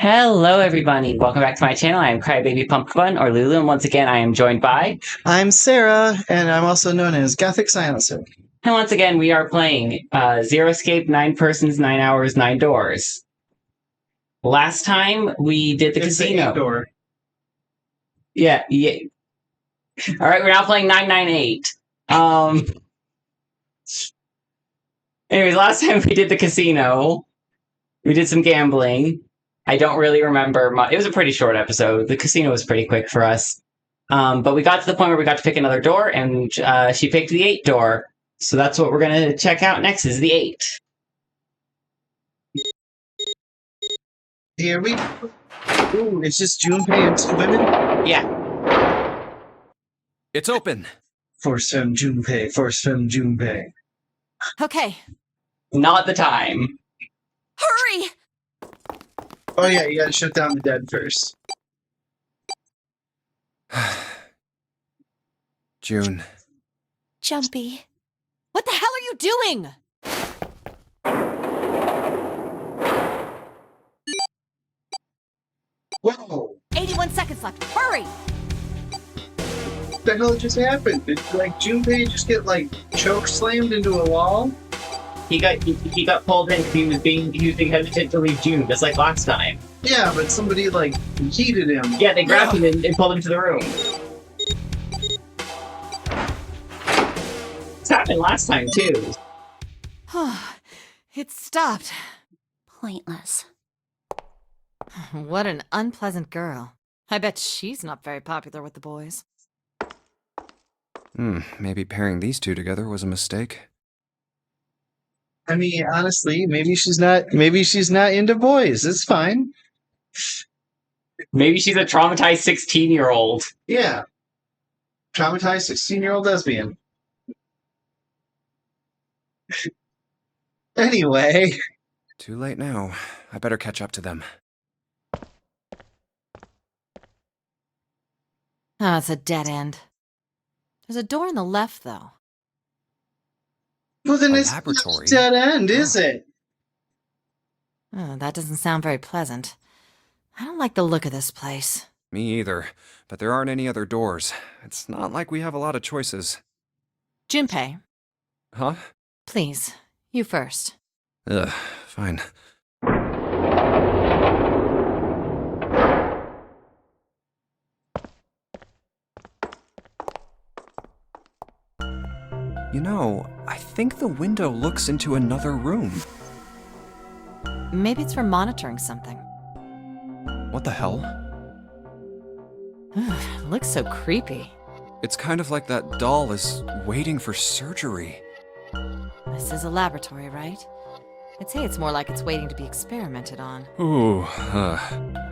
Hello, everybody. Welcome back to my channel. I am Crybaby Pumpkin or Lulu, and once again, I am joined by. I'm Sara, and I'm also known as GothicSilencer. And once again, we are playing Zero Escape, 9 Persons, 9 Hours, 9 Doors. Last time we did the casino. The door. Yeah. All right, we're now playing 998. Anyways, last time we did the casino. We did some gambling. I don't really remember much. It was a pretty short episode. The casino was pretty quick for us. But we got to the point where we got to pick another door, and she picked the 8 door. So that's what we're going to check out next, is the 8. Here we go. Ooh, it's just Junpei and 2 women? Yeah. It's open. Force femme Junpei, force femme Junpei. Okay. Not the time. Hurry! Oh yeah, you gotta shut down the dead first. June. Jumpy. What the hell are you doing? Whoa! 81 seconds left. Hurry! What the hell just happened? Did Junpei just get choke slammed into a wall? He got pulled in because he was being hesitant to leave June, just like last time. Yeah, but somebody heated him. Yeah, they grabbed him and pulled him to the room. This happened last time too. It stopped. Pointless. What an unpleasant girl. I bet she's not very popular with the boys. Maybe pairing these two together was a mistake. I mean, honestly, maybe she's not into boys. It's fine. Maybe she's a traumatized 16-year-old. Yeah. Traumatized 16-year-old lesbian. Anyway. Too late now. I better catch up to them. Oh, it's a dead end. There's a door on the left, though. Well, then A it's laboratory? not a dead end, is it? Oh, that doesn't sound very pleasant. I don't like the look of this place. Me either. But there aren't any other doors. It's not like we have a lot of choices. Junpei, Huh? please, you first. Ugh, fine. You know, I think the window looks into another room. Maybe it's for monitoring something. What the hell? It looks so creepy. It's kind of like that doll is waiting for surgery. This is a laboratory, right? I'd say it's more like it's waiting to be experimented on. Ooh,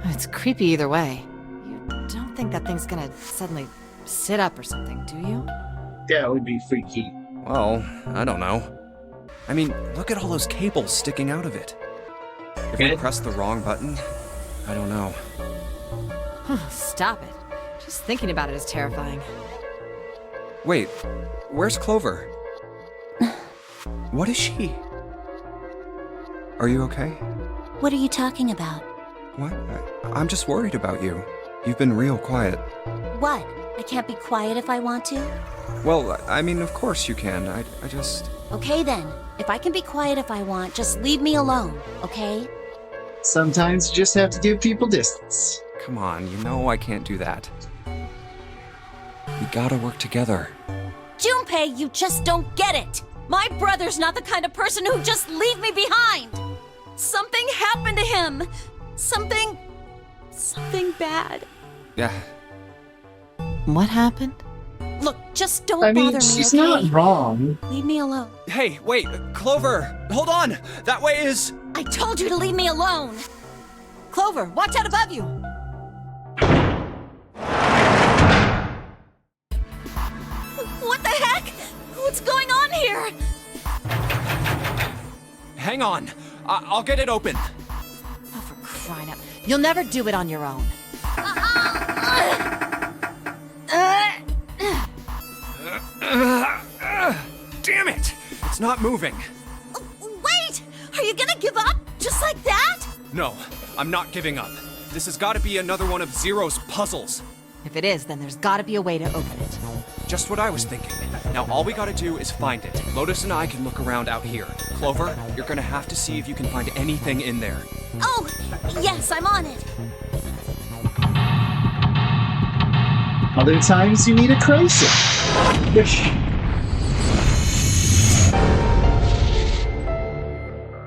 It's creepy either way. You don't think that thing's gonna suddenly sit up or something, do you? That would be freaky. Well, I don't know. I mean, look at all those cables sticking out of it. If we press the wrong button, I don't know. Stop it. Just thinking about it is terrifying. Wait, where's Clover? What is she? Are you okay? What are you talking about? What? I'm just worried about you. You've been real quiet. What? I can't be quiet if I want to? Well, I mean, of course you can. I just... Okay then. If I can be quiet if I want, just leave me alone, okay? Sometimes you just have to give people distance. Come on, you know I can't do that. We gotta work together. Junpei, you just don't get it! My brother's not the kind of person who just leave me behind! Something happened to him! Something bad. Yeah. What happened? Look, just don't I mean, bother me, she's okay? not wrong. Leave me alone. Hey, wait, Clover! Hold on! That way is... I told you to leave me alone! Clover, watch out above you! What the heck? What's going on here? Hang on! I'll get it open! Oh, for crying out. You'll never do it on your own. Damn it! It's not moving. Wait! Are you gonna give up? Just like that? No, I'm not giving up. This has got to be another one of Zero's puzzles. If it is, then there's gotta be a way to open it. Just what I was thinking. Now all we gotta do is find it. Lotus and I can look around out here. Clover, you're gonna have to see if you can find anything in there. Oh, yes, I'm on it. Other times you need a crisis.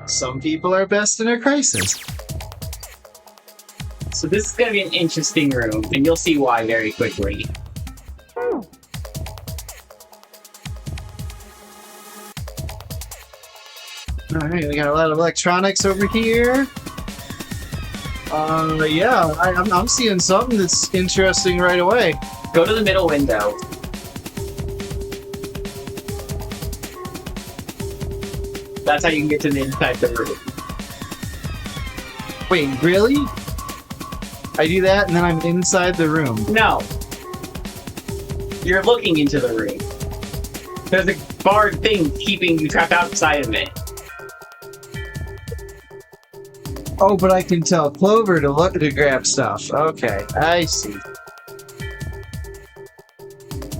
Some people are best in a crisis. So this is going to be an interesting room, and you'll see why very quickly. Alright, we got a lot of electronics over here. Yeah, I'm seeing something that's interesting right away. Go to the middle window. That's how you can get to the inside the room. Wait, really? I do that and then I'm inside the room. No. You're looking into the room. There's a barred thing keeping you trapped outside of it. Oh, but I can tell Clover to grab stuff. Okay, I see.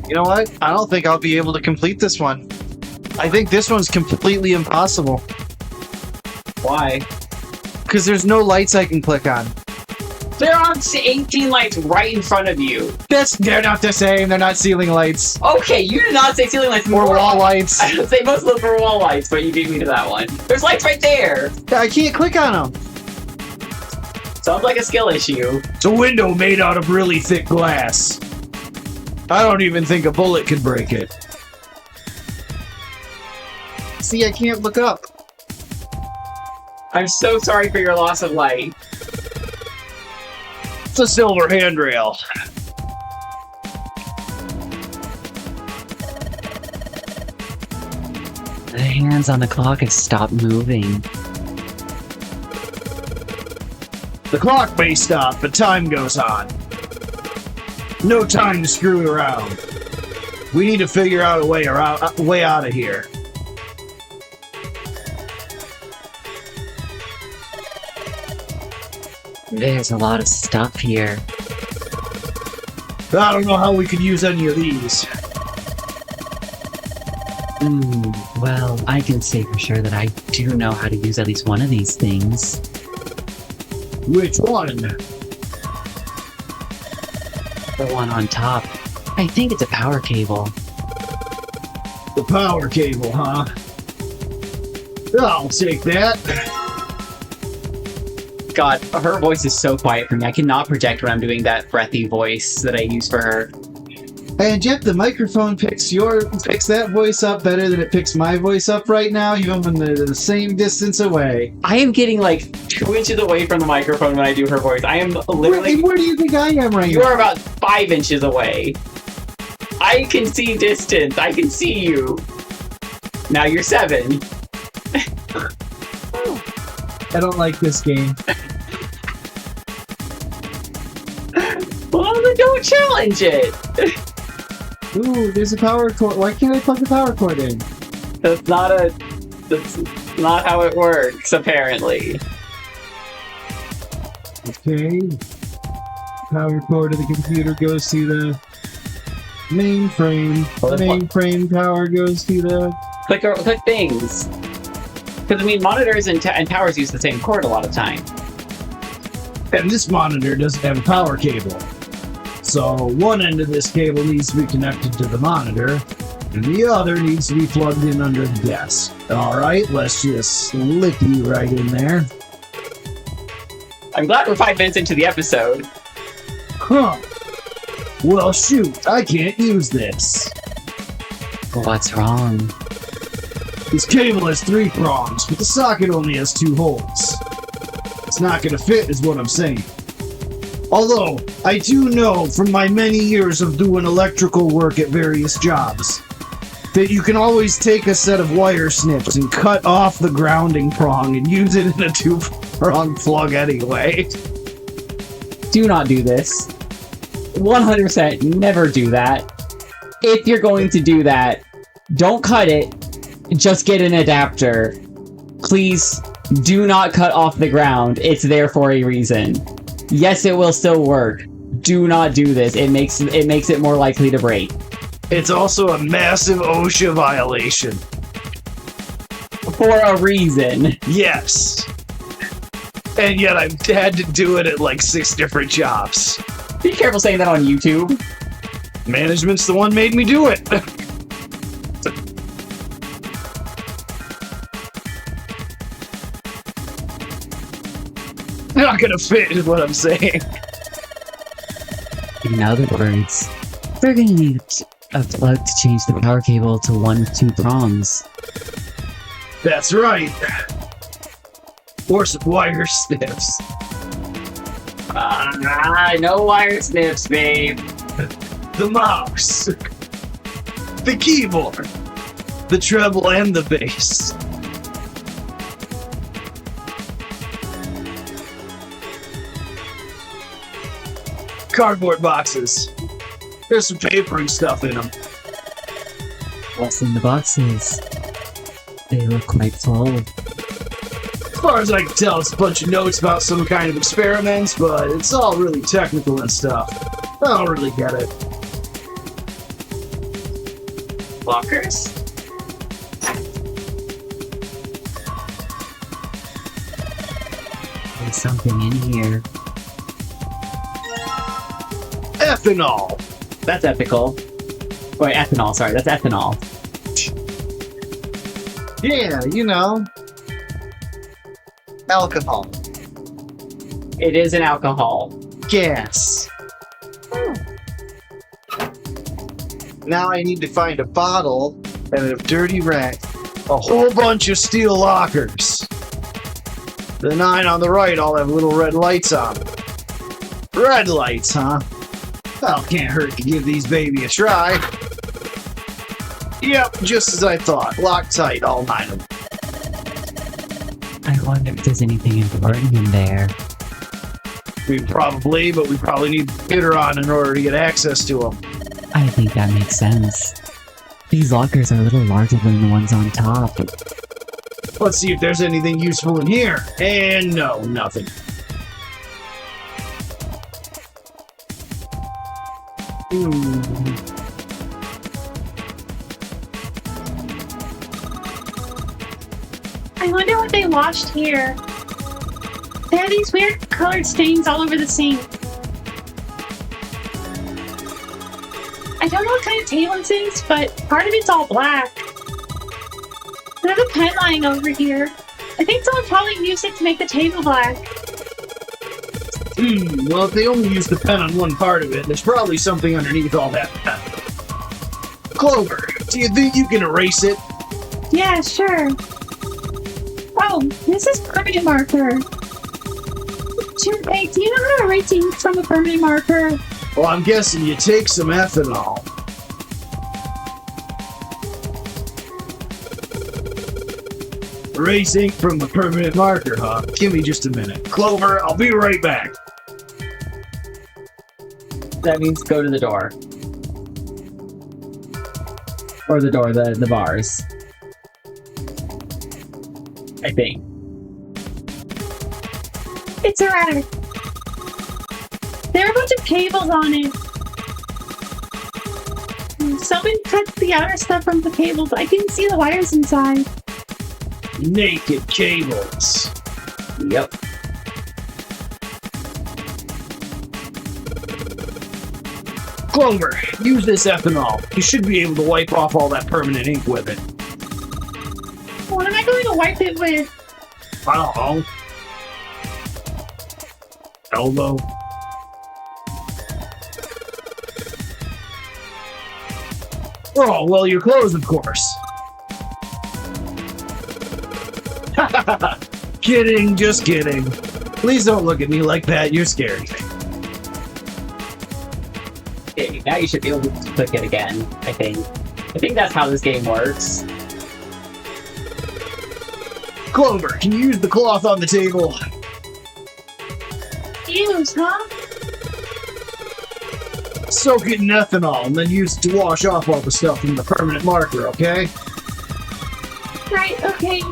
You know what? I don't think I'll be able to complete this one. I think this one's completely impossible. Why? Because there's no lights I can click on. There are 18 lights right in front of you. They're not the same. They're not ceiling lights. Okay, you did not say ceiling lights. Or wall lights. I would say most of them were wall lights, but you beat me to that one. There's lights right there. I can't click on them. Sounds like a skill issue. It's a window made out of really thick glass. I don't even think a bullet could break it. See, I can't look up. I'm so sorry for your loss of light. It's a silver handrail. The hands on the clock have stopped moving. The clock may stop, but time goes on. No time to screw around. We need to figure out a way out of here. There's a lot of stuff here. I don't know how we could use any of these. Well, I can say for sure that I do know how to use at least one of these things. Which one? The one on top. I think it's a power cable. The power cable, huh? I'll take that. God, her voice is so quiet for me. I cannot project when I'm doing that breathy voice that I use for her. And yet the microphone picks that voice up better than it picks my voice up right now, even when they're the same distance away. I am getting like 2 inches away from the microphone when I do her voice. I am literally... Where do you think I am right now? You are about 5 inches away. I can see distance. I can see you. Now you're 7. I don't like this game. Well, then don't challenge it. Ooh, there's a power cord. Why can't I plug the power cord in? That's not how it works, apparently. Okay. Power cord of the computer goes to the mainframe. Well, The mainframe power goes to the... Click things. Because, I mean, monitors and towers use the same cord a lot of time. And this monitor doesn't have a power cable. So one end of this cable needs to be connected to the monitor, and the other needs to be plugged in under the desk. Alright, let's just slip you right in there. I'm glad we're 5 minutes into the episode. Huh. Well, shoot, I can't use this. What's wrong? This cable has 3 prongs, but the socket only has 2 holes. It's not gonna fit, is what I'm saying. Although, I do know from my many years of doing electrical work at various jobs, that you can always take a set of wire snips and cut off the grounding prong and use it in a 2-prong plug anyway. Do not do this. 100% never do that. If you're going to do that, don't cut it. Just get an adapter. Please, Do not cut off the ground. It's there for a reason. Yes, it will still work. Do not do this. It makes it more likely to break. It's also a massive OSHA violation. For a reason. Yes. And yet I've had to do it at like 6 different jobs. Be careful saying that on YouTube. Management's the one made me do it. Not gonna fit is what I'm saying. In other words, we're gonna need a plug to change the power cable to 1 of 2 prongs. That's right. Or some wire snips. No wire snips, babe. The mouse. The keyboard. The treble and the bass. Cardboard boxes. There's some paper and stuff in them. What's in the boxes? They look quite full. As far as I can tell, it's a bunch of notes about some kind of experiments, but it's all really technical and stuff. I don't really get it. Lockers? There's something in here. Ethanol. That's ethical. Wait, ethanol, sorry, that's ethanol. Yeah, you know. Alcohol. It is an alcohol. Gas. Now I need to find a bottle and a dirty rack. A whole bunch of steel lockers. The 9 on the right all have little red lights on them. Red lights, huh? Well, can't hurt to give these baby a try. Yep, just as I thought. Locked tight, all 9 of them. I wonder if there's anything important in there. We probably need the computer on in order to get access to them. I think that makes sense. These lockers are a little larger than the ones on top. Let's see if there's anything useful in here. And no, nothing. I wonder what they washed here. There are these weird colored stains all over the sink. I don't know what kind of table this is, but part of it's all black. There's a pen lying over here. I think someone probably used it to make the table black. Well, if they only used the pen on one part of it, there's probably something underneath all that pen. Clover, do you think you can erase it? Yeah, sure. Oh, this is permanent marker. Hey, do you know how to erase ink from a permanent marker? Well, I'm guessing you take some ethanol. Erase ink from a permanent marker, huh? Give me just a minute. Clover, I'll be right back. That means go to the door. Or the door, the bars. I think. It's a rack. There are a bunch of cables on it. Someone cut the outer stuff from the cable, but I didn't see the wires inside. Naked cables. Yep. Clover, use this ethanol. You should be able to wipe off all that permanent ink with it. What am I going to wipe it with? I don't know. Elbow. Oh, well, your clothes, of course. Kidding, just kidding. Please don't look at me like that, you're scaring me. Okay, now you should be able to click it again, I think. I think that's how this game works. Clover, can you use the cloth on the table? Use, huh? Soak it in ethanol and then use it to wash off all the stuff from the permanent marker, okay? Right, okay.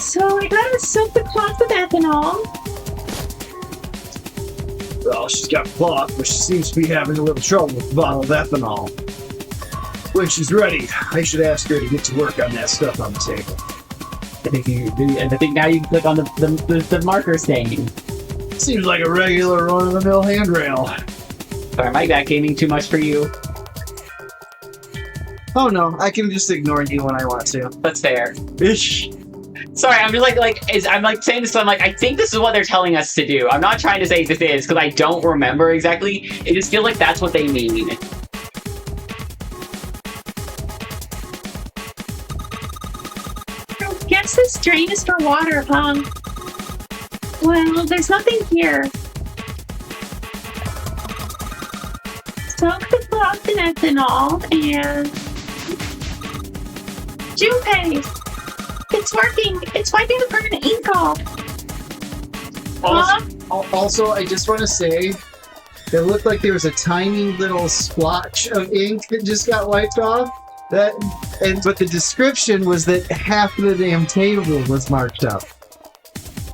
So I gotta soak the cloth with ethanol. Well, she's got cloth, but she seems to be having a little trouble with the bottle of ethanol. When she's ready, I should ask her to get to work on that stuff on the table. I think now you can click on the marker stain. Seems like a regular run-of-the-mill handrail. Sorry, am I backgaming too much for you? Oh no, I can just ignore you when I want to. That's fair. Ish. Sorry, I'm just I'm saying this, but I'm like, I think this is what they're telling us to do. I'm not trying to say this is, because I don't remember exactly. It just feels like that's what they mean. I guess this drain is for water, huh? Well, there's nothing here. Soak the cloth in ethanol and... June paste! It's working! It's wiping the permanent ink off! Also, I just want to say, it looked like there was a tiny little splotch of ink that just got wiped off. But the description was that half of the damn table was marked up.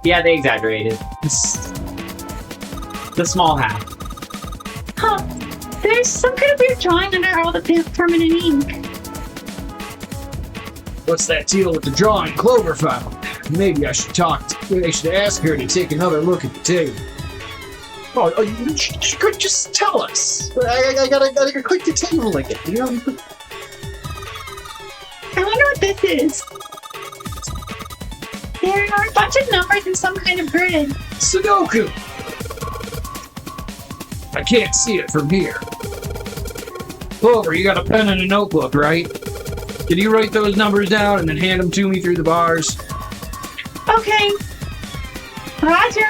Yeah, they exaggerated. The small half. Huh. There's some kind of weird drawing under all the permanent ink. What's that deal with the drawing Clover found? Maybe I should ask her to take another look at the table. Oh, you could just tell us. I gotta click the table again, you know? I wonder what this is. There are a bunch of numbers in some kind of grid. Sudoku! I can't see it from here. Clover, you got a pen and a notebook, right? Can you write those numbers down and then hand them to me through the bars? Okay. Roger.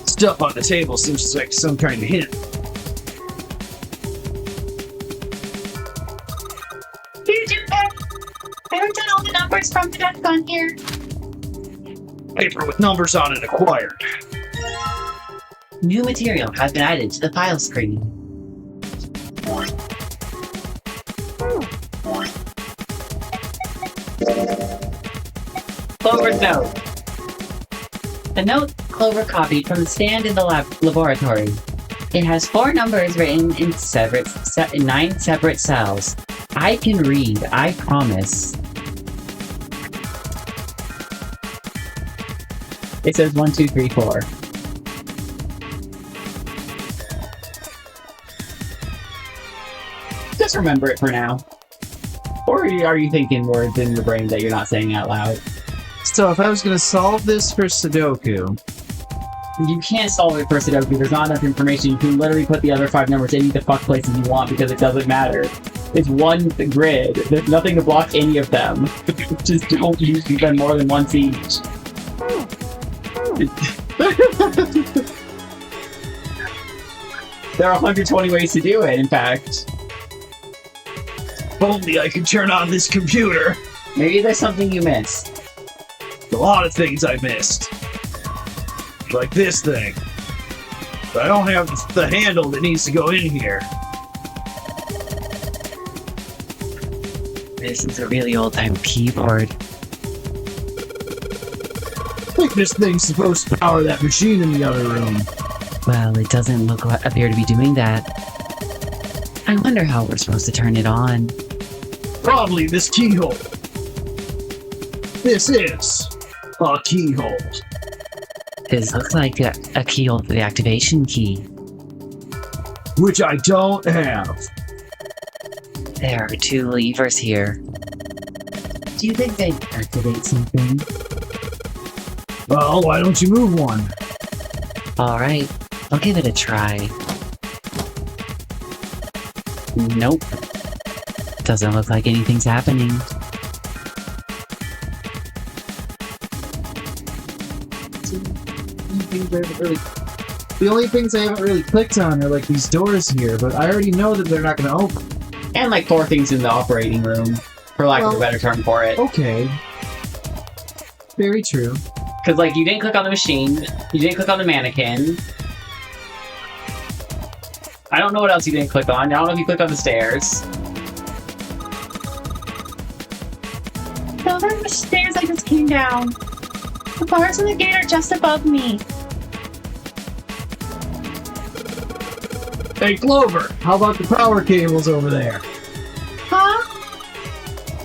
Stuff on the table seems like some kind of hint. Here, Jupiter. I wrote down all the numbers from the desk on here. Paper with numbers on it acquired. New material has been added to the file screen. Clover's note. The note Clover copied from the stand in the laboratory. It has 4 numbers written in 9 separate cells. I can read, I promise. It says 1, 2, 3, 4. Just remember it for now. Or are you thinking words in your brain that you're not saying out loud? So if I was going to solve this for Sudoku... You can't solve it for Sudoku. There's not enough information. You can literally put the other 5 numbers any of the fuck places you want because it doesn't matter. It's one grid. There's nothing to block any of them. Just don't use them more than once each. There are 120 ways to do it, in fact. If only I could turn on this computer. Maybe there's something you missed. A lot of things I missed. Like this thing. But I don't have the handle that needs to go in here. This is a really old-time keyboard. I think this thing's supposed to power that machine in the other room. Well, it doesn't appear to be doing that. I wonder how we're supposed to turn it on. Probably this keyhole. This is a keyhole. This looks like a keyhole for the activation key. Which I don't have. There are 2 levers here. Do you think they activate something? Well, why don't you move one? Alright, I'll give it a try. Nope. Doesn't look like anything's happening. The only things I haven't really clicked on are like these doors here, but I already know that they're not going to open. And like 4 things in the operating room, for lack of a better term for it. Okay. Very true. Because like you didn't click on the machine, you didn't click on the mannequin. I don't know what else you didn't click on. I don't know if you clicked on the stairs. over the stairs I just came down. The bars in the gate are just above me. Hey, Clover, how about the power cables over there? Huh?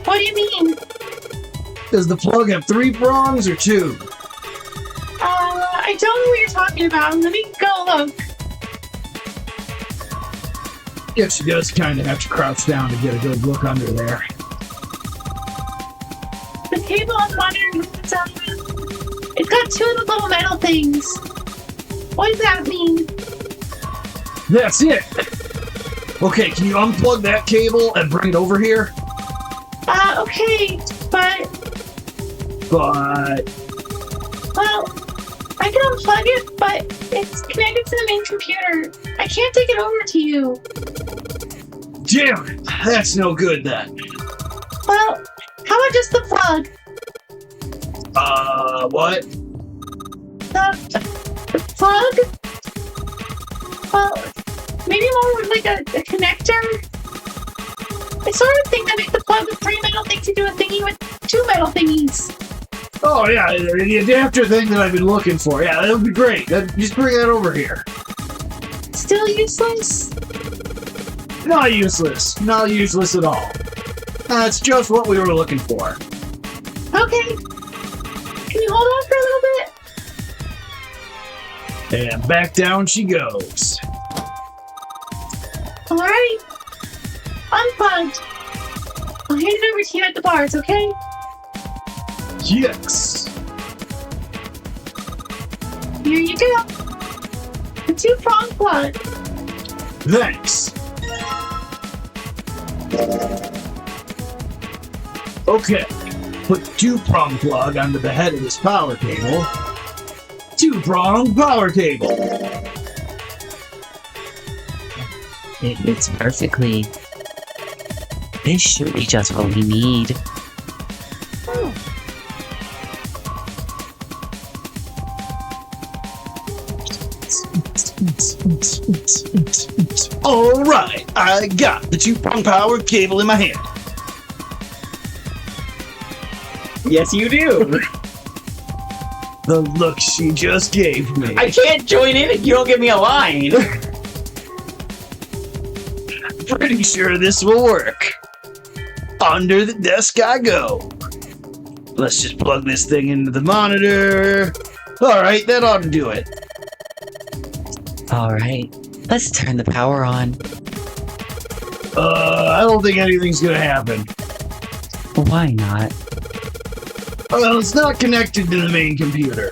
What do you mean? Does the plug have 3 prongs or 2? I don't know what you're talking about. Let me go look. Guess she does kind of have to crouch down to get a good look under there. The cable I'm wondering, it's got 2 of the little metal things. What does that mean? That's it! Okay, can you unplug that cable and bring it over here? Okay, but, But... well, I can unplug it, but it's connected to the main computer. I can't take it over to you. Damn it! That's no good then. Well, how about just the plug? What? The plug? Well, maybe more with like a connector? I sort of think that make the plug with 3 metal things to do a thingy with 2 metal thingies. Oh yeah, the adapter thing that I've been looking for. Yeah, that would be great. Just bring that over here. Still useless? Not useless. Not useless at all. That's just what we were looking for. Okay. Can you hold on for a little bit? And back down she goes. Alright. Unplugged. I'll hand it over to you at the bars, okay? Yes. Here you go. The 2-prong plug. Thanks. Okay. Put the 2-prong plug onto the head of this power cable. 2-prong power cable. It fits perfectly. This should be just what we need. All right, I got the 2-prong power cable in my hand. Yes, you do. The look she just gave me. I can't join in if you don't give me a line. Pretty sure this will work. Under the desk I go. Let's just plug this thing into the monitor. All right, that ought to do it. Alright, let's turn the power on. I don't think anything's gonna happen. Why not? Well, it's not connected to the main computer.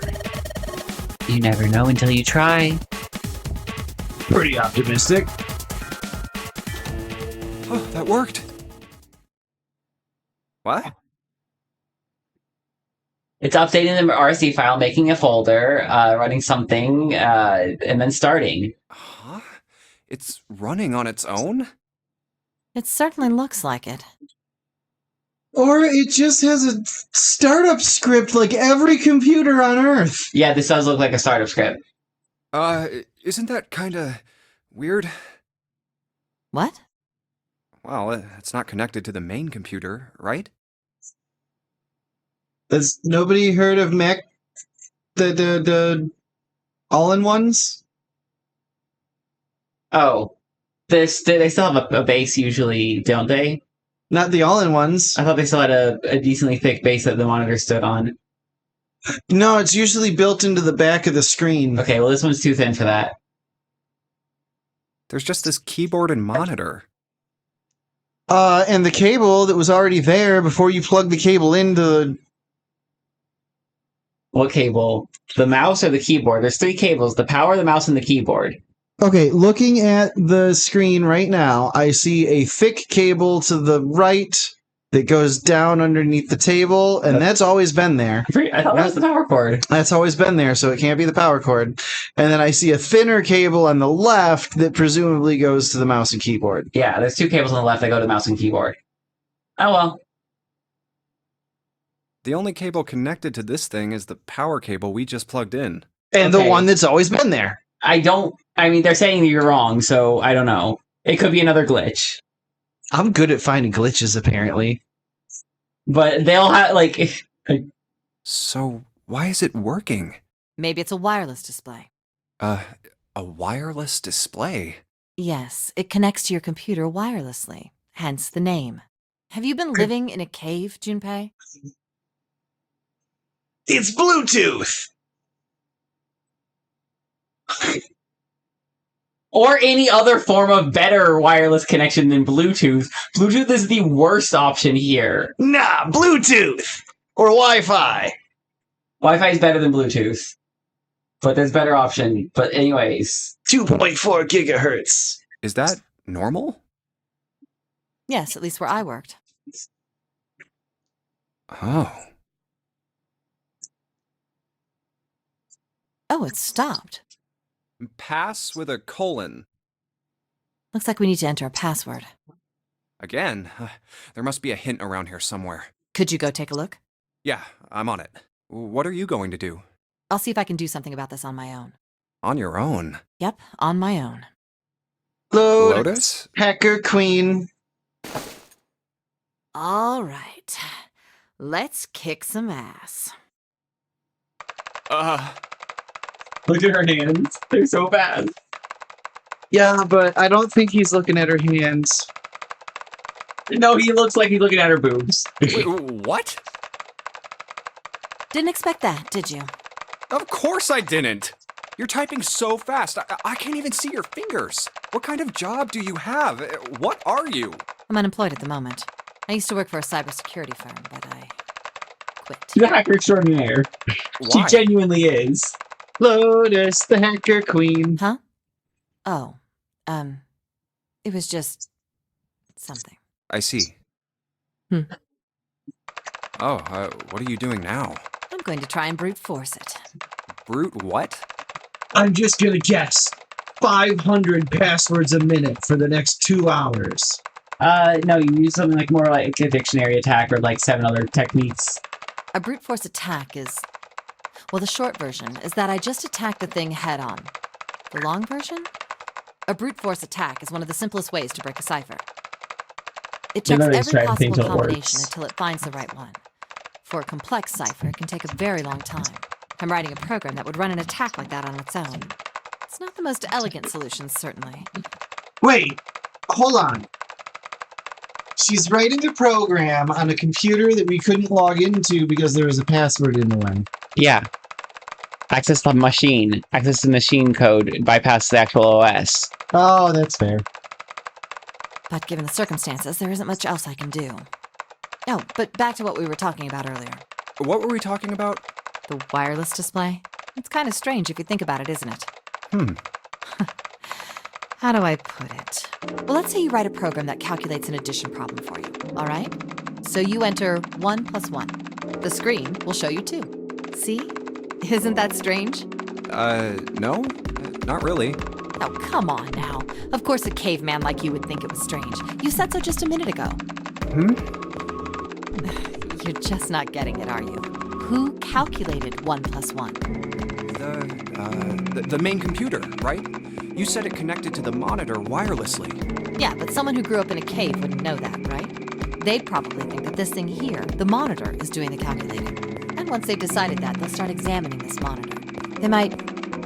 You never know until you try. Pretty optimistic. Oh, that worked. What? It's updating the RC file, making a folder, running something, and then starting. Huh? It's running on its own? It certainly looks like it. Or it just has a startup script like every computer on Earth. Yeah, this does look like a startup script. Isn't that kinda weird? What? Well, it's not connected to the main computer, right? Has nobody heard of Mac? The all-in-ones? Oh, they still have a base usually, don't they? Not the all-in-ones. I thought they still had a decently thick base that the monitor stood on. No, it's usually built into the back of the screen. Okay, well this one's too thin for that. There's just this keyboard and monitor. And the cable that was already there before you plug the cable into the... What cable? The mouse or the keyboard? There's 3 cables, the power, the mouse, and the keyboard. Okay, looking at the screen right now, I see a thick cable to the right that goes down underneath the table, and that's always been there. I thought that was the power cord. That's always been there, so it can't be the power cord. And then I see a thinner cable on the left that presumably goes to the mouse and keyboard. Yeah, there's 2 cables on the left that go to the mouse and keyboard. Oh well. The only cable connected to this thing is the power cable we just plugged in. And Okay. the one that's always been there. I mean, they're saying that you're wrong, so I don't know. It could be another glitch. I'm good at finding glitches, apparently. But they'll have, like... So, why is it working? Maybe it's a wireless display. A wireless display? Yes, it connects to your computer wirelessly, hence the name. Have you been living in a cave, Junpei? It's Bluetooth! Or any other form of better wireless connection than Bluetooth. Bluetooth is the worst option here. Nah, Bluetooth! Or Wi-Fi. Wi-Fi is better than Bluetooth. But there's better option. But anyways. 2.4 gigahertz. Is that normal? Yes, at least where I worked. Oh. Oh, it stopped. Pass with a colon. Looks like we need to enter a password. Again? There must be a hint around here somewhere. Could you go take a look? Yeah, I'm on it. What are you going to do? I'll see if I can do something about this on my own. On your own? Yep, on my own. Lotus? Hacker Queen. All right. Let's kick some ass. Look at her hands. They're so bad. Yeah, but I don't think he's looking at her hands. No, he looks like he's looking at her boobs. Wait, what? Didn't expect that, did you? Of course I didn't! You're typing so fast, I can't even see your fingers. What kind of job do you have? What are you? I'm unemployed at the moment. I used to work for a cybersecurity firm, but I quit. She's a hacker extraordinaire. Why? She genuinely is. Lotus, the Hacker Queen. Huh? Oh, it was just something. I see. Hmm. Oh, what are you doing now? I'm going to try and brute force it. Brute what? I'm just gonna guess. 500 passwords a minute for the next 2 hours. No, you use something like more like a dictionary attack or like 7 other techniques. A brute force attack is... Well, the short version is that I just attack the thing head on. The long version? A brute force attack is one of the simplest ways to break a cipher. It checks literally every try to possible think till it combination works. until it finds the right one. For a complex cipher, it can take a very long time. I'm writing a program that would run an attack like that on its own. It's not the most elegant solution, certainly. Wait, hold on. She's writing a program on a computer that we couldn't log into because there was a password in the way. Yeah. Access the machine. Access the machine code. Bypass the actual OS. Oh, that's fair. But given the circumstances, there isn't much else I can do. Oh, but back to what we were talking about earlier. What were we talking about? The wireless display? It's kind of strange if you think about it, isn't it? How do I put it? Well, let's say you write a program that calculates an addition problem for you, all right? So you enter 1 + 1. The screen will show you 2. See? Isn't that strange? No? Not really. Oh, come on now. Of course a caveman like you would think it was strange. You said so just a minute ago. You're just not getting it, are you? Who calculated 1 + 1? The main computer, right? You said it connected to the monitor wirelessly. Yeah, but someone who grew up in a cave wouldn't know that, right? They'd probably think that this thing here, the monitor, is doing the calculating. And once they've decided that, they'll start examining this monitor. They might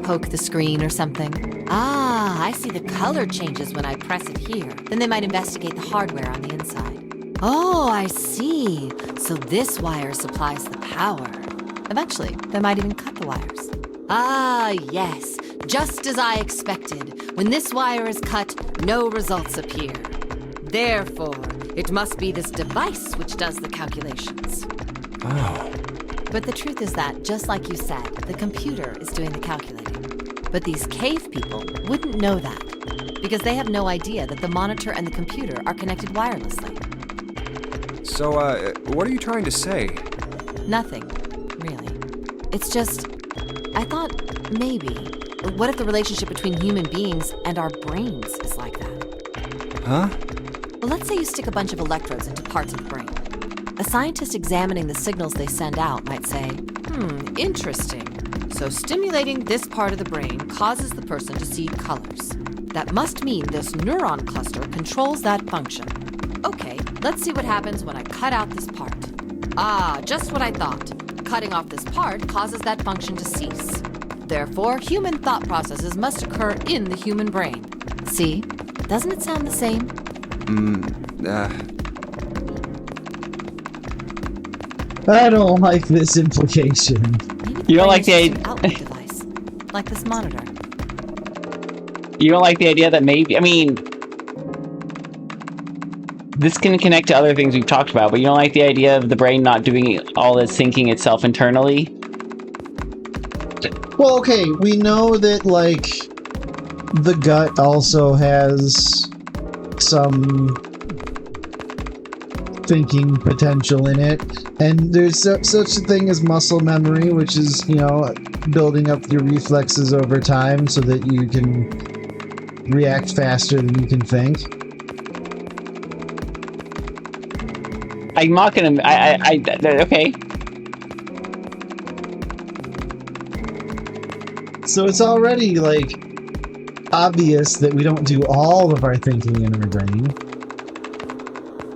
poke the screen or something. Ah, I see the color changes when I press it here. Then they might investigate the hardware on the inside. Oh, I see. So this wire supplies the power. Eventually, they might even cut the wires. Ah, yes. Just as I expected. When this wire is cut, no results appear. Therefore, it must be this device which does the calculations. Oh. But the truth is that, just like you said, the computer is doing the calculating. But these cave people wouldn't know that, because they have no idea that the monitor and the computer are connected wirelessly. So, what are you trying to say? Nothing, really. It's just, I thought maybe, what if the relationship between human beings and our brains is like that? Huh? Well, let's say you stick a bunch of electrodes into parts of the brain. A scientist examining the signals they send out might say, interesting. So stimulating this part of the brain causes the person to see colors. That must mean this neuron cluster controls that function. Okay, let's see what happens when I cut out this part. Ah, just what I thought. Cutting off this part causes that function to cease. Therefore, human thought processes must occur in the human brain. See? Doesn't it sound the same? I don't like this implication. Maybe You don't the like brain the is just an output device, like this monitor. You don't like the idea that maybe, I mean, this can connect to other things we've talked about, but you don't like the idea of the brain not doing all its thinking itself internally? Well, okay, we know that, like, the gut also has some thinking potential in it, and there's such a thing as muscle memory, which is, you know, building up your reflexes over time so that you can react faster than you can think. I'm not gonna, okay. So it's already, like, obvious that we don't do all of our thinking in our brain.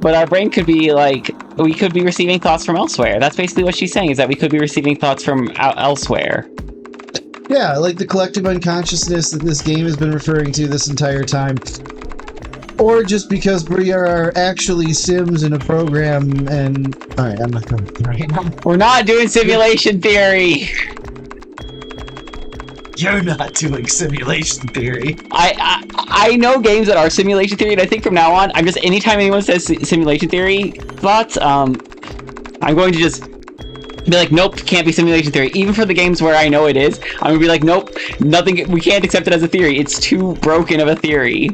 But our brain could be like, we could be receiving thoughts from elsewhere. That's basically what she's saying, is that we could be receiving thoughts from elsewhere. Yeah, like the collective unconsciousness that this game has been referring to this entire time. Or just because we are actually Sims in a program and... Alright, I'm not going to right now. We're not doing simulation theory! You're not doing simulation theory. I know games that are simulation theory, and I think from now on, I'm just, anytime anyone says simulation theory thoughts, I'm going to just be like, nope, can't be simulation theory. Even for the games where I know it is, I'm gonna be like, nope, nothing, we can't accept it as a theory. It's too broken of a theory.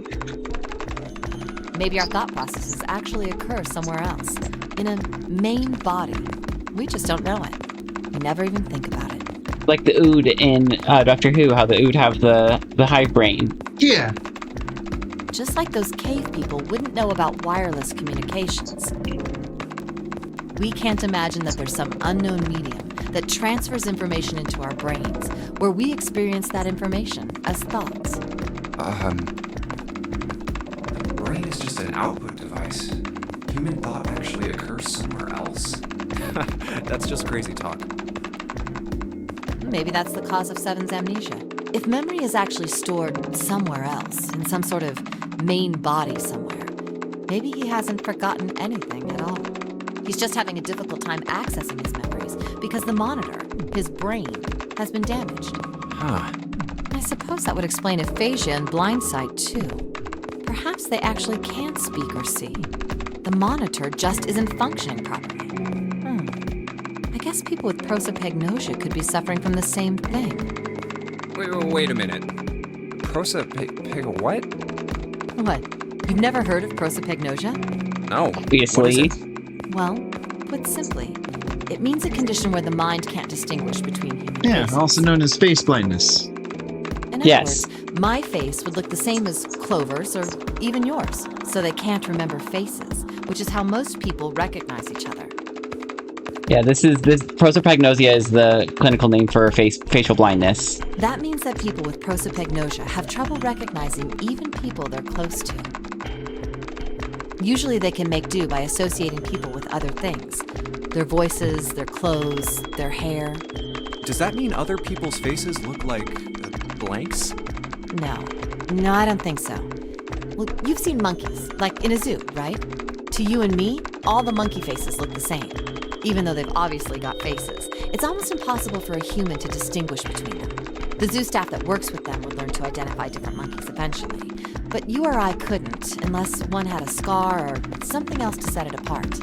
Maybe our thought processes actually occur somewhere else, in a main body. We just don't know it. We never even think about it. Like the Ood in Doctor Who, how the Ood have the hive brain. Yeah. Just like those cave people wouldn't know about wireless communications. We can't imagine that there's some unknown medium that transfers information into our brains, where we experience that information as thoughts. The brain is just an output device. Human thought actually occurs somewhere else. That's just crazy talk. Maybe that's the cause of Seven's amnesia. If memory is actually stored somewhere else, in some sort of main body somewhere, maybe he hasn't forgotten anything at all. He's just having a difficult time accessing his memories because the monitor, his brain, has been damaged. Huh. I suppose that would explain aphasia and blindsight, too. Perhaps they actually can speak or see. The monitor just isn't functioning properly. I guess people with prosopagnosia could be suffering from the same thing. Wait a minute. What? What? You've never heard of prosopagnosia? No. Obviously. Well, put simply, it means a condition where the mind can't distinguish between human Yeah, faces. also known as face blindness. In other Yes. words, my face would look the same as Clover's or even yours, so they can't remember faces, which is how most people recognize each other. Yeah, this prosopagnosia is the clinical name for facial blindness. That means that people with prosopagnosia have trouble recognizing even people they're close to. Usually they can make do by associating people with other things. Their voices, their clothes, their hair. Does that mean other people's faces look like blanks? No, I don't think so. Well, you've seen monkeys, like in a zoo, right? To you and me, all the monkey faces look the same, even though they've obviously got faces. It's almost impossible for a human to distinguish between them. The zoo staff that works with them would learn to identify different monkeys eventually, but you or I couldn't unless one had a scar or something else to set it apart.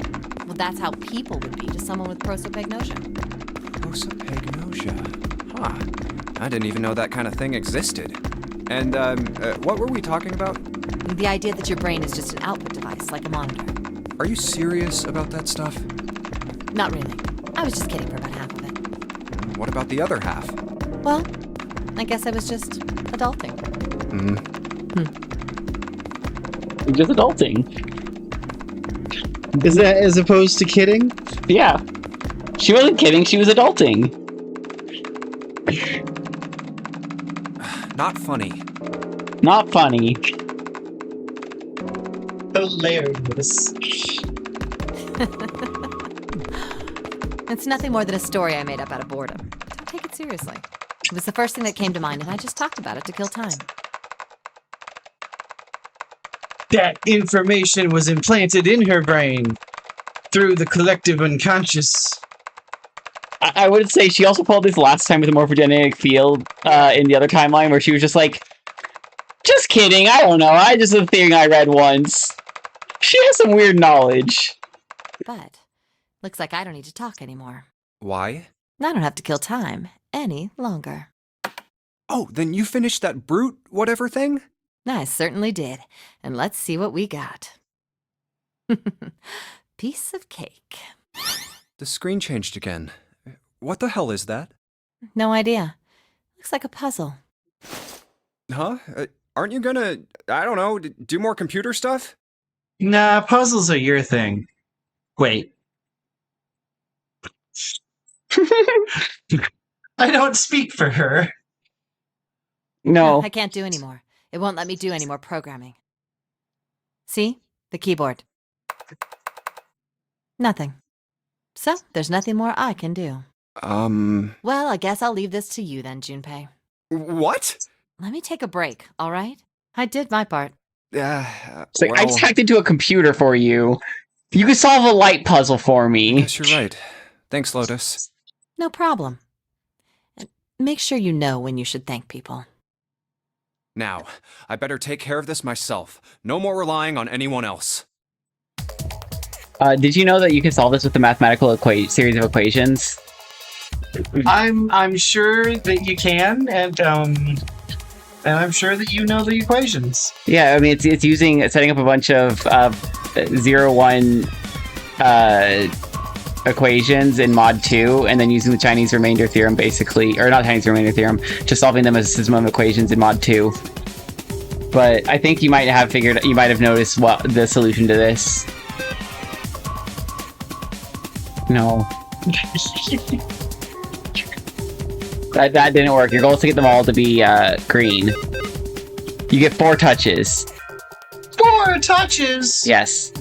Well, that's how people would be to someone with prosopagnosia. Prosopagnosia. Huh. I didn't even know that kind of thing existed. And, what were we talking about? The idea that your brain is just an output device, like a monitor. Are you serious about that stuff? Not really. I was just kidding for about half of it. What about the other half? Well, I guess I was just adulting. Just adulting. Is that as opposed to kidding? Yeah. She wasn't kidding, she was adulting. Not funny. Not funny. Hilarious. It's nothing more than a story I made up out of boredom. Don't take it seriously. It was the first thing that came to mind, and I just talked about it to kill time. That information was implanted in her brain through the collective unconscious. I would say she also pulled this last time with a morphogenetic field in the other timeline where she was just like, just kidding, I don't know, I just a thing I read once. She has some weird knowledge. But looks like I don't need to talk anymore. Why? I don't have to kill time any longer. Oh, then you finished that brute whatever thing? I certainly did. And let's see what we got. Piece of cake. The screen changed again. What the hell is that? No idea. Looks like a puzzle. Huh? Aren't you gonna, I don't know, do more computer stuff? Nah, puzzles are your thing. Wait. I don't speak for her. No. I can't do anymore. It won't let me do any more programming. See? The keyboard. Nothing. So, there's nothing more I can do. Well, I guess I'll leave this to you then, Junpei. What? Let me take a break, all right? I did my part. It's like, I just hacked into a computer for you. You could solve a light puzzle for me. Yes, you're right. Thanks, Lotus. No problem. And make sure you know when you should thank people. Now, I better take care of this myself. No more relying on anyone else. Did you know that you can solve this with a mathematical series of equations? I'm sure that you can, and I'm sure that you know the equations. Yeah, I mean, it's using setting up a bunch of 0-1 equations in mod 2, and then using the Chinese remainder theorem, basically, or not Chinese remainder theorem, just solving them as a system of equations in mod 2. But I think you might have noticed what the solution to this. No. That didn't work. Your goal is to get them all to be green. You get 4 touches. 4 touches? Yes.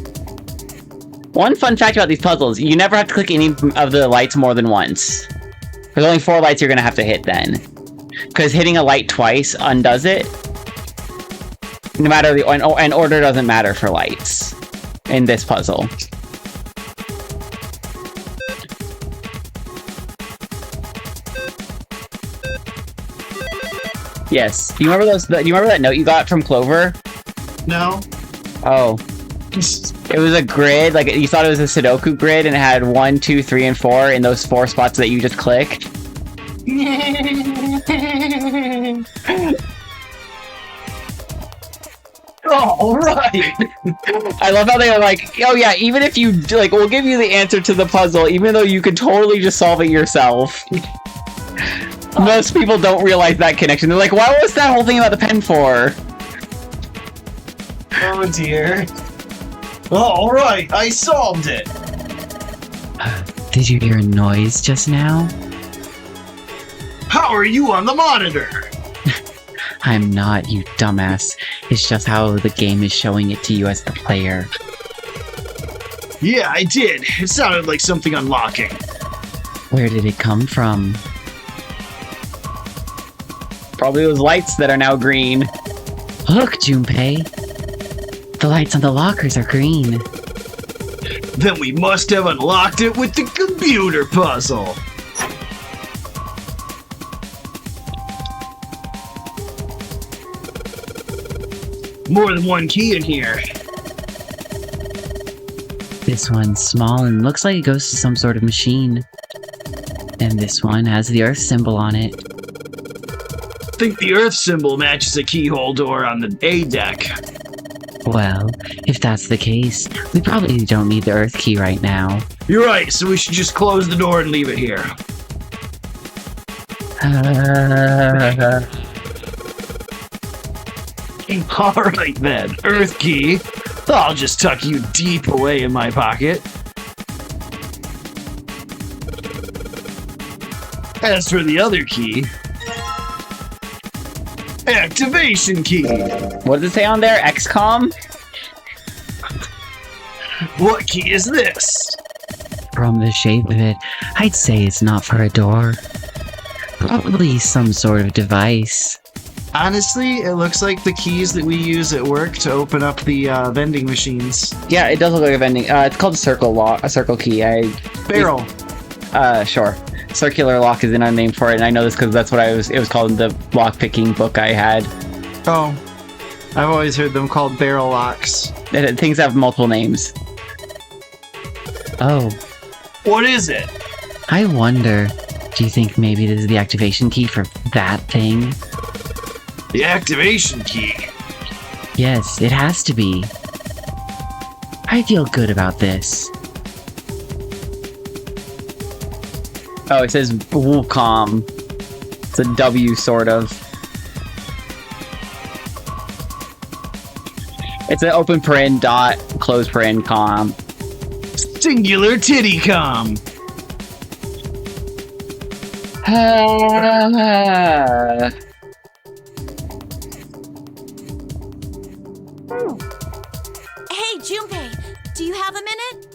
One fun fact about these puzzles, you never have to click any of the lights more than once. There's only 4 lights you're going to have to hit then. Because hitting a light twice undoes it. No matter and order doesn't matter for lights in this puzzle. Yes. Do you remember those? Do you remember that note you got from Clover? No. Oh. It was a grid, like you thought it was a Sudoku grid, and it had 1, 2, 3, and 4 in those 4 spots that you just clicked. Oh, right. I love how they were like, oh yeah, even if you, like, we'll give you the answer to the puzzle, even though you could totally just solve it yourself. Most people don't realize that connection. They're like, why was that whole thing about the pen for? Oh dear. All right, I solved it. Did you hear a noise just now? How are you on the monitor? I'm not, you dumbass. It's just how the game is showing it to you as the player. Yeah, I did. It sounded like something unlocking. Where did it come from? Probably those lights that are now green. Look, Junpei! The lights on the lockers are green. Then we must have unlocked it with the computer puzzle. More than one key in here. This one's small and looks like it goes to some sort of machine. And this one has the Earth symbol on it. I think the Earth symbol matches a keyhole door on the A deck. Well, if that's the case, we probably don't need the Earth key right now. You're right, so we should just close the door and leave it here. Alright then, Earth key. I'll just tuck you deep away in my pocket. As for the other key... Activation key! What does it say on there? XCOM? What key is this? From the shape of it, I'd say it's not for a door. Probably some sort of device. Honestly, it looks like the keys that we use at work to open up the vending machines. Yeah, it does look like a vending. It's called a circle lock, a circle key. Barrel. Sure. Circular lock is another name for it, and I know this because that's what it was called in the lock picking book I had. Oh. I've always heard them called barrel locks. Things have multiple names. Oh, What is it? I wonder. Do you think maybe this is the activation key for that thing? The activation key. Yes, it has to be. I feel good about this. Oh, it says Wukong. It's a W, sort of. It's an open paren dot, close paren com. Singular tittycom. Hey, Junpei, do you have a minute?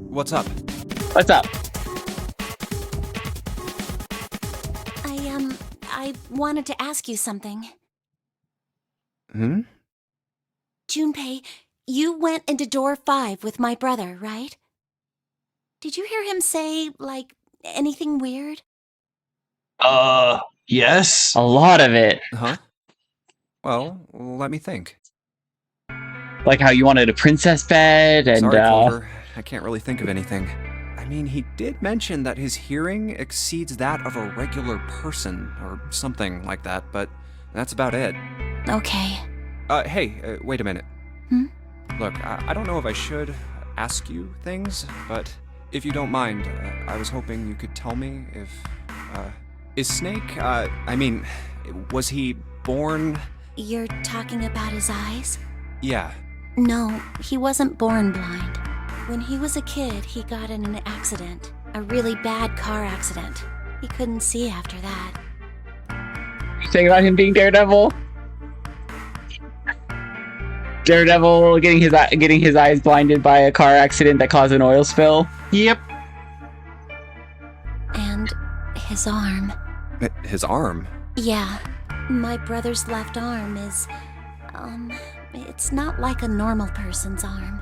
What's up? What's up? I wanted to ask you something. Hmm? Junpei, you went into door 5 with my brother, right? Did you hear him say, like, anything weird? Yes. A lot of it. Huh? Well, let me think. Like how you wanted a princess bed, and Sorry, Clover. I can't really think of anything. I mean, he did mention that his hearing exceeds that of a regular person, or something like that, but that's about it. Okay. Hey, wait a minute. Hmm? Look, I don't know if I should ask you things, but if you don't mind, I was hoping you could tell me if, is Snake, was he born? You're talking about his eyes? Yeah. No, he wasn't born blind. When he was a kid, he got in an accident. A really bad car accident. He couldn't see after that. you saying about him being Daredevil? Daredevil getting his eyes blinded by a car accident that caused an oil spill. Yep. And his arm. His arm? Yeah, my brother's left arm is, it's not like a normal person's arm.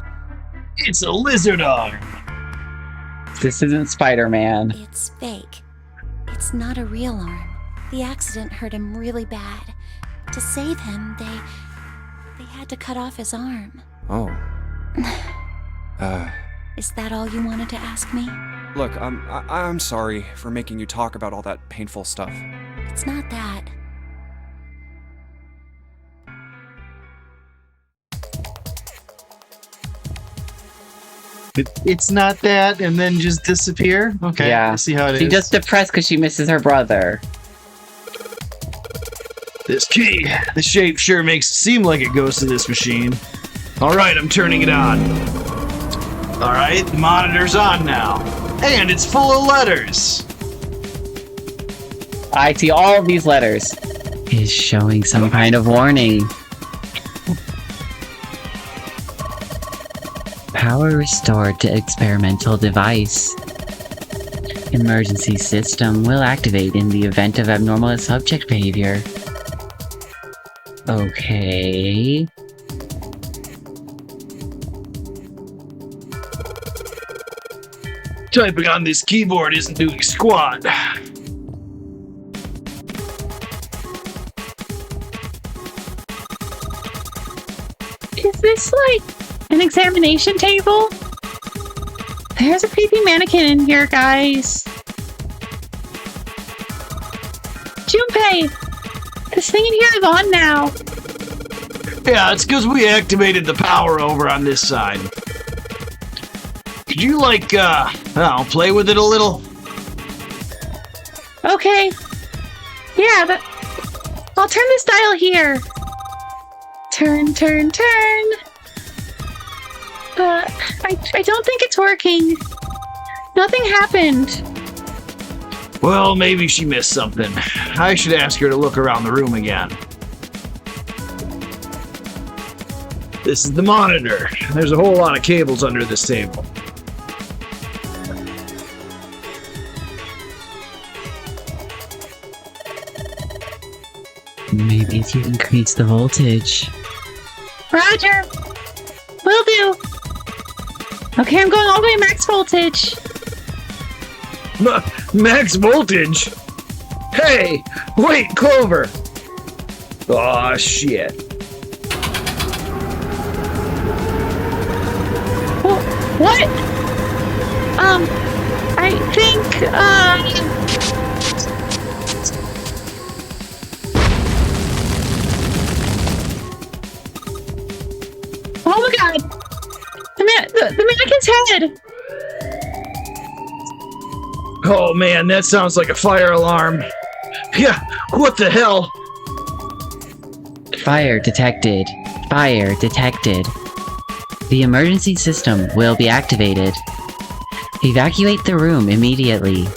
It's a lizard arm. This isn't Spider-Man. It's fake. It's not a real arm. The accident hurt him really bad. To save him, they had to cut off his arm. Oh. Is that all you wanted to ask me? Look, I'm sorry for making you talk about all that painful stuff. It's not that. It's not that, and then just disappear? Okay, Yeah. I see how it is. She's just depressed because she misses her brother. This key, the shape sure makes it seem like it goes to this machine. Alright, I'm turning it on. Alright, the monitor's on now. And it's full of letters. I see all of these letters. Is showing some kind of warning. Power restored to experimental device. Emergency system will activate in the event of abnormal subject behavior. Okay. Typing on this keyboard isn't doing squat. Is this like an examination table? There's a creepy mannequin in here, guys. Junpei! This thing in here is on now. Yeah, it's because we activated the power over on this side. Could you, like, play with it a little? Okay. Yeah, but I'll turn this dial here. Turn, turn, turn. I don't think it's working. Nothing happened. Well, maybe she missed something. I should ask her to look around the room again. This is the monitor. There's a whole lot of cables under this table. Maybe if you increase the voltage. Roger. Will do. Okay, I'm going all the way max voltage. Max voltage? Hey! Wait, Clover! Aw, shit. What? I think, oh my god! The mannequin's head! Oh man, that sounds like a fire alarm. Yeah, what the hell? Fire detected. Fire detected. The emergency system will be activated. Evacuate the room immediately.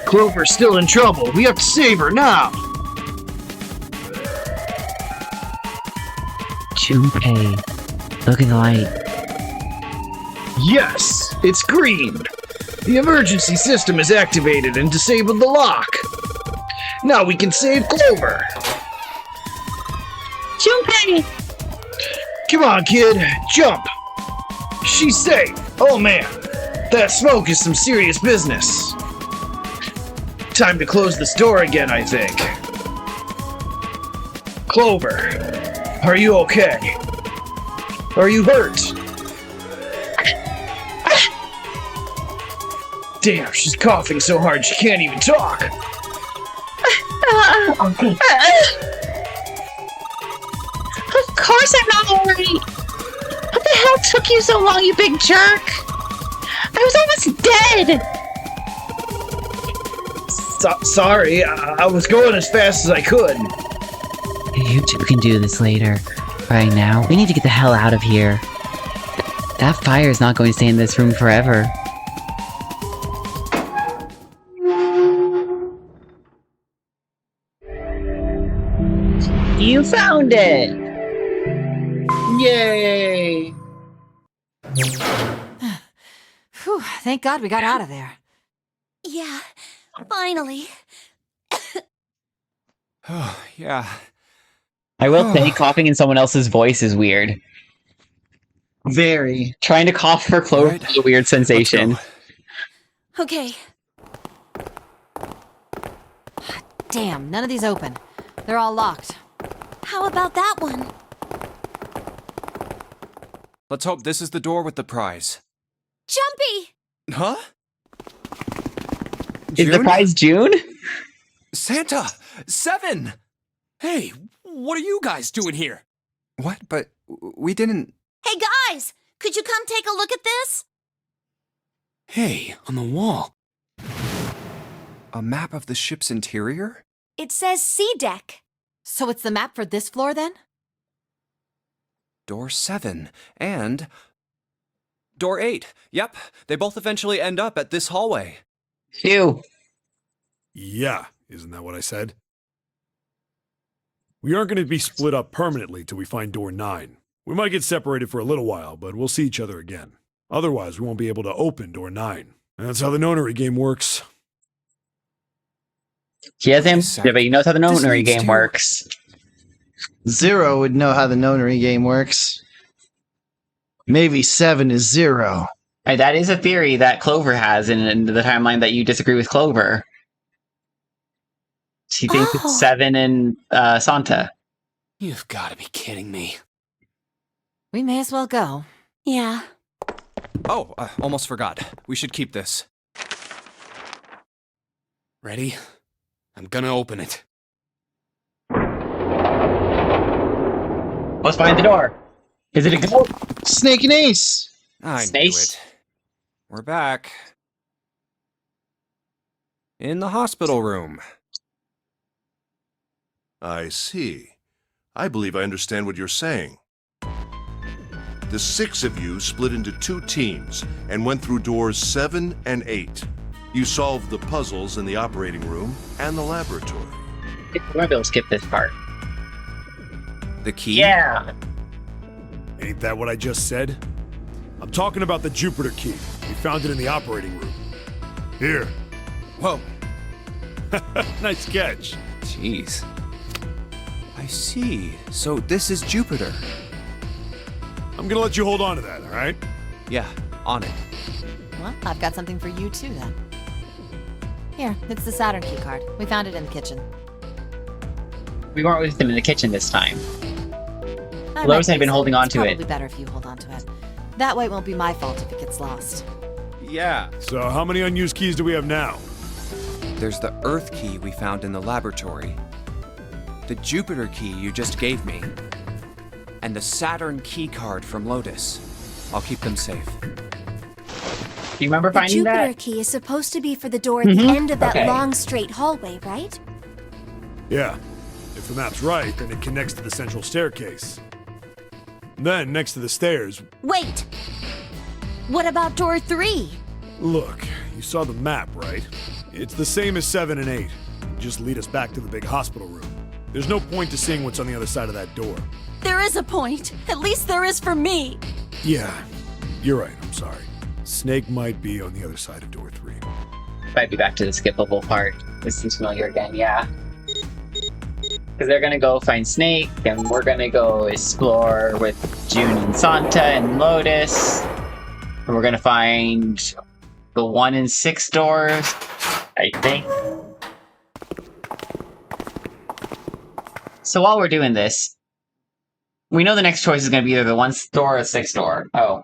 Clover's still in trouble. We have to save her now. Junpei, look at the light. Yes, it's green. The emergency system is activated and disabled the lock. Now we can save Clover. Junpei! Come on, kid, jump. She's safe. Oh man, that smoke is some serious business. Time to close this door again, I think. Clover, are you okay? Are you hurt? Damn, she's coughing so hard she can't even talk. Of course I'm not alright. What the hell took you so long, you big jerk? I was almost dead. Sorry, I was going as fast as I could. You two can do this later. Right now, we need to get the hell out of here. That fire is not going to stay in this room forever. You found it! Yay! Whew, thank God we got out of there. Yeah, finally. Oh, yeah. I will say, coughing in someone else's voice is weird. Very. Trying to cough for Clover Right. is a weird sensation. Let's go. Okay, Damn, none of these open. They're all locked. how about that one? Let's hope this is the door with the prize. Jumpy! Huh? Is the June? prize June? Santa! 7! Hey, what are you guys doing here? What? But we didn't... Hey guys, could you come take a look at this? Hey, on the wall. A map of the ship's interior? It says C deck. So it's the map for this floor then? Door 7 and... Door 8. Yep, they both eventually end up at this hallway. Phew. Yeah, isn't that what I said? We aren't going to be split up permanently till we find door 9. We might get separated for a little while, but we'll see each other again. Otherwise, we won't be able to open door 9. That's how the nonary game works. He has him, Exact- yeah, but he knows how the This nonary needs game to- works. Zero would know how the nonary game works. Maybe 7 is 0. That is a theory that Clover has in the timeline that you disagree with Clover. She thinks Oh. it's 7 and Santa. You've got to be kidding me. We may as well go. Yeah. Oh, almost forgot. We should keep this. Ready? I'm gonna open it. What's behind the door? Is it a goat? Snake and Ace! I knew Space. it. We're back. In the hospital room. I see. I believe I understand what you're saying. The 6 of you split into 2 teams and went through doors 7 and 8. You solved the puzzles in the operating room and the laboratory. We might be able to skip this part. The key? Yeah. Ain't that what I just said? I'm talking about the Jupiter key. We found it in the operating room. Here. Whoa. Nice catch. Jeez. I see. So this is Jupiter. I'm gonna let you hold on to that, alright? Yeah, on it. Well, I've got something for you too then. Here, it's the Saturn key card. We found it in the kitchen. We weren't with them in the kitchen this time. I Lois might had been fix holding on to It's it. probably better if you hold on to it. That way it won't be my fault if it gets lost. Yeah. So how many unused keys do we have now? There's the Earth key we found in the laboratory, the Jupiter key you just gave me, and the Saturn key card from Lotus. I'll keep them safe. Do you remember The finding Jupiter that? key is supposed to be for the door at the end of that Okay. long, straight hallway, right? Yeah. If the map's right, then it connects to the central staircase. Then, next to the stairs, Wait! What about door 3? look, you saw the map, right? It's the same as 7 and 8. Just lead us back to the big hospital room. There's no point to seeing what's on the other side of that door. There is a point. At least there is for me. Yeah, you're right, I'm sorry. Snake might be on the other side of door 3. Might be back to the skippable part. This seems familiar again, yeah. Because they're gonna go find Snake, and we're gonna go explore with June and Santa and Lotus. And we're gonna find the 1 and 6 doors, I think. So while we're doing this, we know the next choice is gonna be either the 1 door or the 6 door. Oh.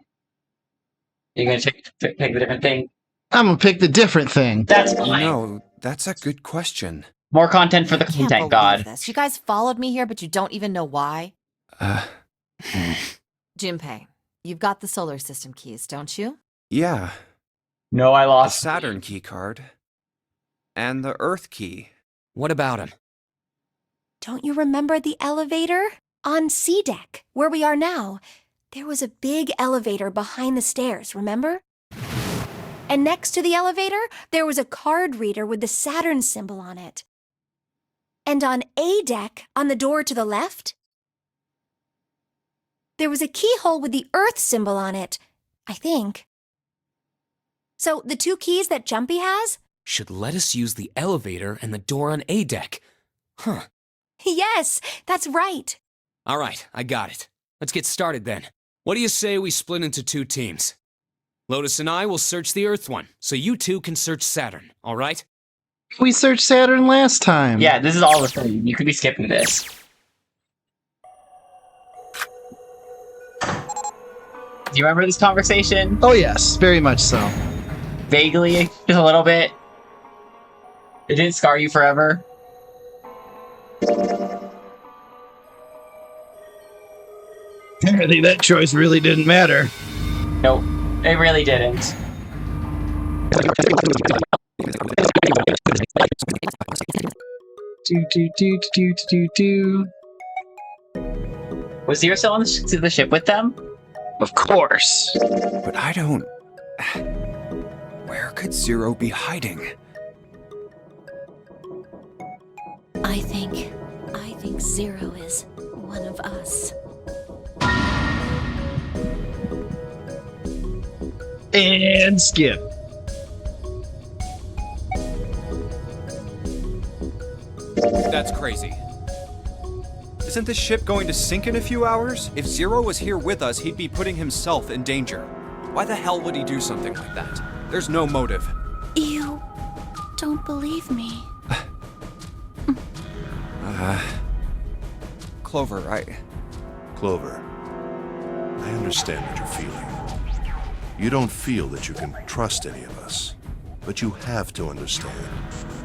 You're gonna pick the different thing? I'm gonna pick the different thing. That's You fine. know, that's a good question. More content for the I can't content believe god. this. You guys followed me here, but you don't even know why. Uh, Junpei, you've got the solar system keys, don't you? yeah. No, I The lost. Saturn key card. And the Earth key. What about him? Don't you remember the elevator? On C deck, where we are now. There was a big elevator behind the stairs, remember? And next to the elevator, there was a card reader with the Saturn symbol on it. And on A deck, on the door to the left, there was a keyhole with the Earth symbol on it, I think. So the 2 keys that Jumpy has? Should let us use the elevator and the door on A deck. Huh. Yes, that's right. All right, I got it. Let's get started then. What do you say we split into 2 teams? Lotus and I will search the Earth one, so you 2 can search Saturn, all right? We searched Saturn last time. Yeah, this is all the same. You could be skipping this. Do you remember this conversation? Oh yes, very much so. Vaguely, just a little bit. It didn't scar you forever. Apparently that choice really didn't matter. Nope, it really didn't. Do. Was Zero still on the ship with them? Of course. But I don't... Where could Zero be hiding? I think Zero is one of us. And skip. That's crazy. Isn't this ship going to sink in a few hours? If Zero was here with us, he'd be putting himself in danger. Why the hell would he do something like that? There's no motive. You don't believe me. Clover, Clover, I understand what you're feeling. You don't feel that you can trust any of us. But you have to understand.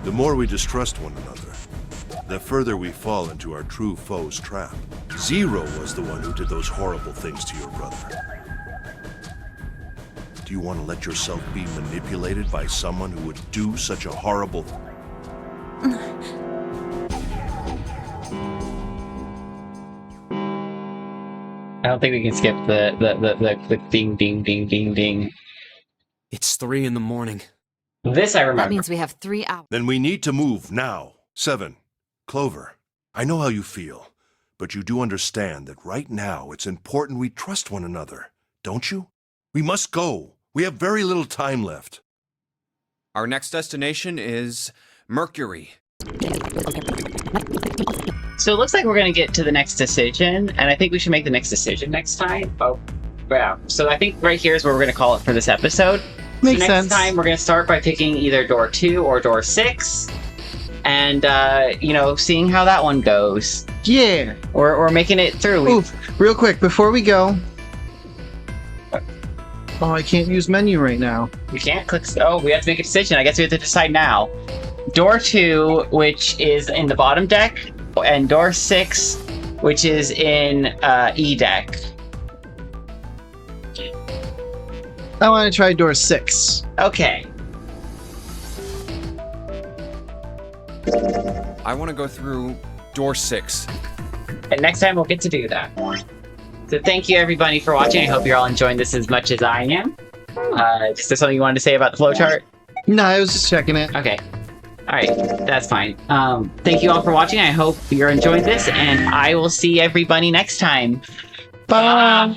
The more we distrust one another, the further we fall into our true foe's trap. Zero was the one who did those horrible things to your brother. Do you want to let yourself be manipulated by someone who would do such a horrible... I don't think we can skip the ding ding ding ding ding. It's 3 in the morning. This I That remember. means we have 3 hours. Then we need to move now. 7. Clover, I know how you feel, but you do understand that right now it's important we trust one another, don't you? We must go. We have very little time left. Our next destination is Mercury. So it looks like we're going to get to the next decision, and I think we should make the next decision next time. Oh, yeah. So I think right here is where we're going to call it for this episode. Makes so next sense. time, we're going to start by picking either door 2 or door 6, and, seeing how that one goes. Yeah. Or making it through. Oof. Real quick, before we go. Oh, I can't use menu right now. We can't click. Oh, we have to make a decision. I guess we have to decide now. Door 2, which is in the bottom deck, and door 6, which is in E deck. I want to try door 6. Okay. I want to go through door 6. And next time we'll get to do that. So thank you everybody for watching. I hope you're all enjoying this as much as I am. Is there something you wanted to say about the flowchart? No, I was just checking it. Okay. Alright, that's fine. Thank you all for watching. I hope you're enjoying this, and I will see everybody next time. Bye.